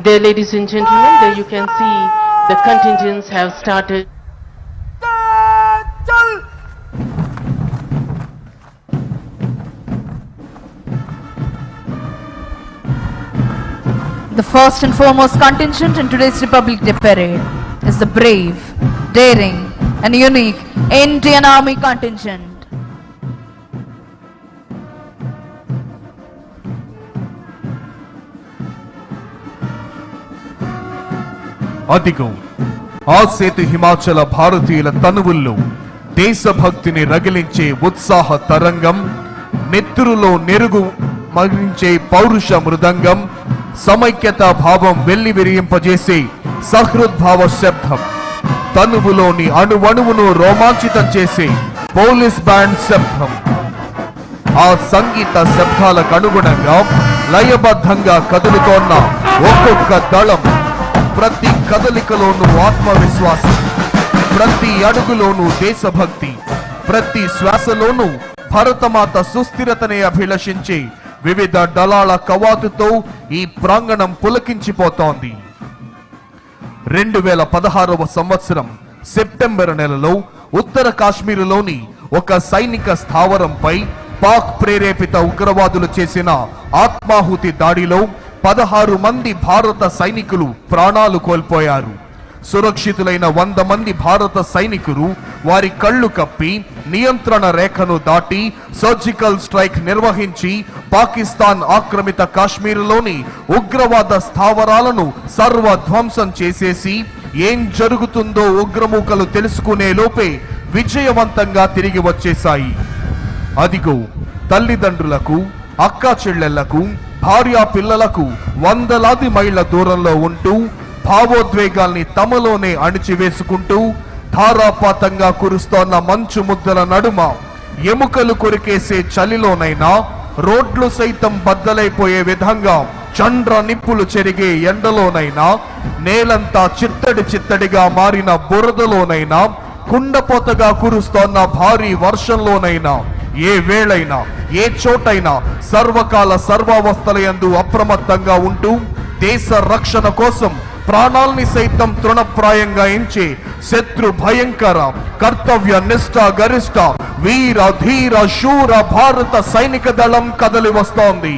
There, ladies and gentlemen, there you can see the contingents have started. The first and foremost contingent in today's Republic Day parade is the brave, daring and unique Indian Army contingent. అదిగో ఆ సేతు హిమాచల భారతీయుల తనువుల్లో దేశభక్తిని రగిలించే ఉత్సాహ తరంగం, నెత్తురులో నెరుగు మగిలించే పౌరుష మృదంగం, సమైక్యతా భావం వెల్లివిరియింపజేసే సహృద్భావ శబ్దం, తనువులోని అణువణువును రోమాంచితం చేసే police band శబ్దం. ఆ సంగీత శబ్దాలకు అనుగుణంగా లయబద్ధంగా కదులుతోన్న ఒక్కొక్క దళం, ప్రతి కదలికలోనూ ఆత్మవిశ్వాసం, ప్రతి అడుగులోనూ దేశభక్తి, ప్రతి శ్వాసలోనూ భరతమాత సుస్థిరతనే అభిలషించే వివిధ దళాల కవాతుతో ఈ ప్రాంగణం పులకించిపోతోంది. 2016వ సంవత్సరం సెప్టెంబర్ నెలలో ఉత్తర కాశ్మీరులోని ఒక సైనిక స్థావరంపై పాక్ ప్రేరేపిత ఉగ్రవాదులు చేసిన ఆత్మాహుతి దాడిలో 16 మంది భారత సైనికులు ప్రాణాలు కోల్పోయారు. సురక్షితులైన 100 మంది భారత సైనికులు వారి కళ్ళు కప్పి నియంత్రణ రేఖను దాటి సర్జికల్ స్ట్రైక్ నిర్వహించి పాకిస్తాన్ ఆక్రమిత కాశ్మీరులోని ఉగ్రవాద స్థావరాలను సర్వధ్వంసం చేసేసి ఏం జరుగుతుందో ఉగ్రమూకలు తెలుసుకునే లోపే విజయవంతంగా తిరిగి వచ్చేశాయి. అదిగో తల్లిదండ్రులకు, అక్కా చెల్లెళ్లకు, భార్యా పిల్లలకు వందలాది మైళ్ల దూరంలో ఉంటూ భావోద్వేగాల్ని తమలోనే అణిచివేసుకుంటూ ధారాపాతంగా కురుస్తోన్న మంచు ముద్దల నడుమ, ఎముకలు కొరికేసే చలిలోనైనా రోడ్లు సైతం బద్దలైపోయే విధంగా చండ్ర నిప్పులు చెరిగే ఎండలోనైనా, నేలంతా చిత్తడి చిత్తడిగా మారిన బురదలోనైనా, కుండపోతగా కురుస్తోన్న భారీ వర్షంలోనైనా, ఏ వేళైనా ఏ చోటైనా సర్వకాల సర్వావస్థలయందు అప్రమత్తంగా ఉంటూ దేశ రక్షణ కోసం ప్రాణాల్ని సైతం తృణప్రాయంగా ఎంచే శత్రు భయంకర కర్తవ్య నిష్ఠ గరిష్ట వీర ధీర శూర భారత సైనిక దళం కదలి వస్తోంది.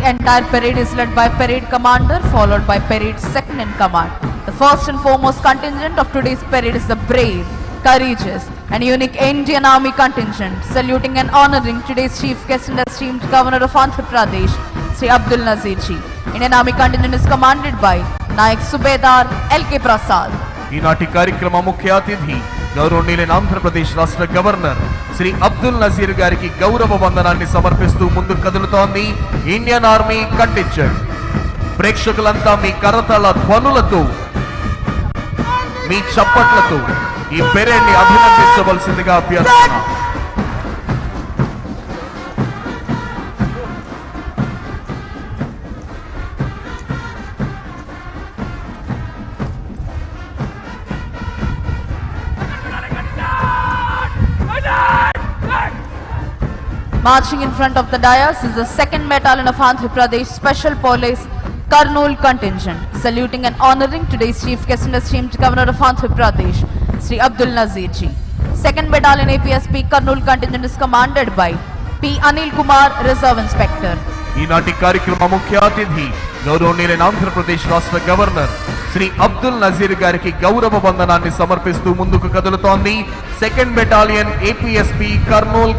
The entire parade is led by parade commander, followed by parade second in command. The first and foremost contingent of today's parade is the brave, courageous and unique Indian Army contingent, saluting and honoring today's chief guest and esteemed governor of Andhra Pradesh, Sri Abdul Nazir ji. Indian Army contingent is commanded by Nayak Subedar L.K. Prasad. ఈనాటి కార్యక్రమ ముఖ్య అతిథి గౌరవనీయులైన ఆంధ్రప్రదేశ్ రాష్ట్ర governor Shri Abdul Nazir గారికి గౌరవ వందనాన్ని సమర్పిస్తూ ముందుకు కదులుతోంది ఇండియన్ ఆర్మీ కంటింజెంట్. ప్రేక్షకులంతా మీ కరతాళ ధ్వనులతో, మీ చప్పట్లతో ఈ పెరేడ్ ని అభినందించవలసిందిగా అభ్యర్థన. Marching in front of the dais is the 2nd Battalion of Andhra Pradesh Special Police Kurnool contingent, saluting and honoring today's chief guest and esteemed governor of Andhra Pradesh, Sri Abdul Nazir ji. 2nd Battalion APSP Kurnool contingent is commanded by P. Anil Kumar, Reserve Inspector. ఈనాటి కార్యక్రమ ముఖ్య అతిథి గౌరవనీయులైన ఆంధ్రప్రదేశ్ రాష్ట్ర governor Shri Abdul Nazir గారికి గౌరవ వందనాన్ని సమర్పిస్తూ ముందుకు కదులుతోంది 2nd బెటాలియన్ APSP కర్నూల్